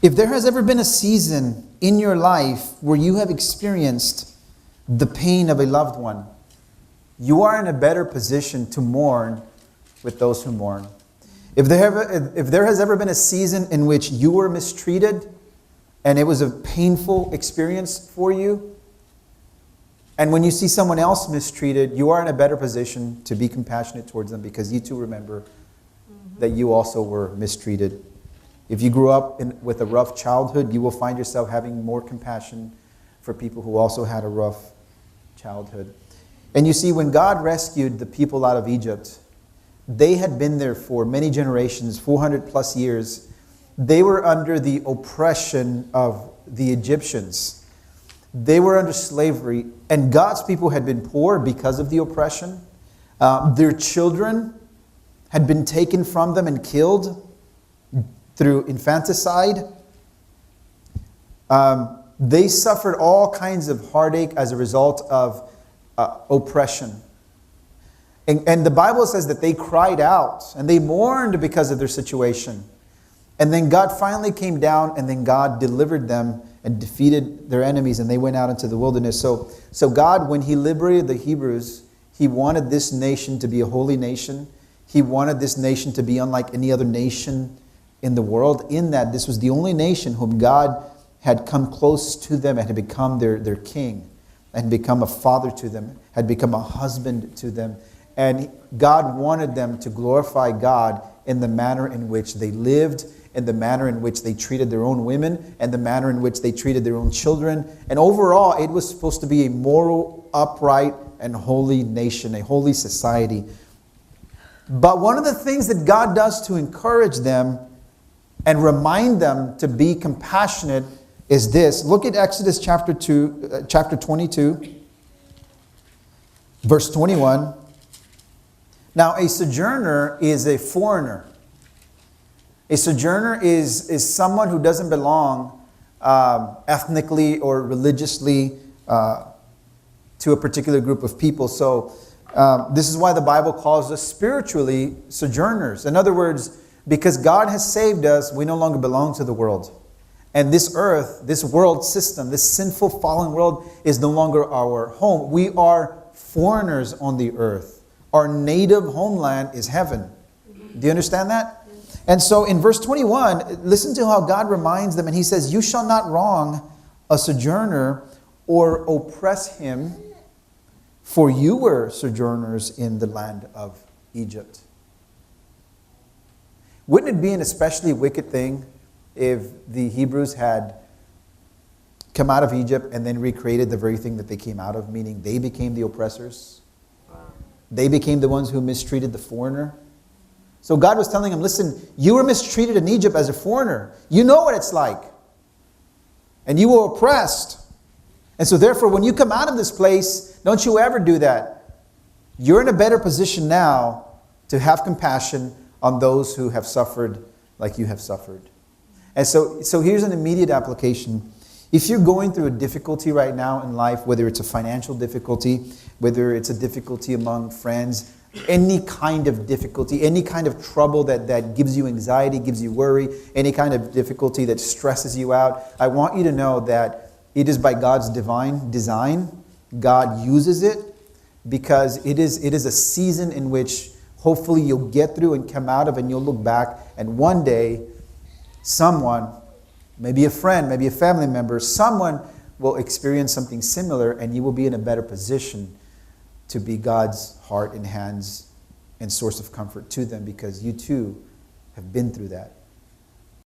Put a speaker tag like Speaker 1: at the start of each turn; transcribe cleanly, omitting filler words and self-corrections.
Speaker 1: If there has ever been a season in your life where you have experienced the pain of a loved one, you are in a better position to mourn with those who mourn. If there has ever been a season in which you were mistreated and it was a painful experience for you, and when you see someone else mistreated, you are in a better position to be compassionate towards them because you too remember that you also were mistreated. If you grew up with a rough childhood, you will find yourself having more compassion for people who also had a rough childhood. And you see, when God rescued the people out of Egypt, they had been there for many generations, 400 plus years. They were under the oppression of the Egyptians. They were under slavery, and God's people had been poor because of the oppression. Their children had been taken from them and killed through infanticide. They suffered all kinds of heartache as a result of oppression. And the Bible says that they cried out and they mourned because of their situation. And then God finally came down, and then God delivered them and defeated their enemies, and they went out into the wilderness. So God, when He liberated the Hebrews, He wanted this nation to be a holy nation. He wanted this nation to be unlike any other nation in the world, in that this was the only nation whom God had come close to them and had become their king, and become a father to them, had become a husband to them. And God wanted them to glorify God in the manner in which they lived, in the manner in which they treated their own women, and the manner in which they treated their own children. And overall, it was supposed to be a moral, upright, and holy nation, a holy society. But one of the things that God does to encourage them and remind them to be compassionate is this. Look at Exodus chapter 22, verse 21. Now, a sojourner is a foreigner. A sojourner is someone who doesn't belong ethnically or religiously to a particular group of people. So this is why the Bible calls us spiritually sojourners. In other words, because God has saved us, we no longer belong to the world. And this earth, this world system, this sinful fallen world is no longer our home. We are foreigners on the earth. Our native homeland is heaven. Do you understand that? And so in verse 21, listen to how God reminds them. And He says, "You shall not wrong a sojourner or oppress him, for you were sojourners in the land of Egypt." Wouldn't it be an especially wicked thing if the Hebrews had come out of Egypt and then recreated the very thing that they came out of, meaning they became the oppressors? They became the ones who mistreated the foreigner. So God was telling them, listen, you were mistreated in Egypt as a foreigner. You know what it's like. And you were oppressed. And so therefore, when you come out of this place, don't you ever do that. You're in a better position now to have compassion on those who have suffered like you have suffered. And so here's an immediate application. If you're going through a difficulty right now in life, whether it's a financial difficulty, whether it's a difficulty among friends, any kind of difficulty, any kind of trouble that gives you anxiety, gives you worry, any kind of difficulty that stresses you out, I want you to know that it is by God's divine design. God uses it because it is a season in which hopefully you'll get through and come out of, and you'll look back, and one day someone, maybe a friend, maybe a family member, someone will experience something similar, and you will be in a better position to be God's heart and hands and source of comfort to them because you too have been through that.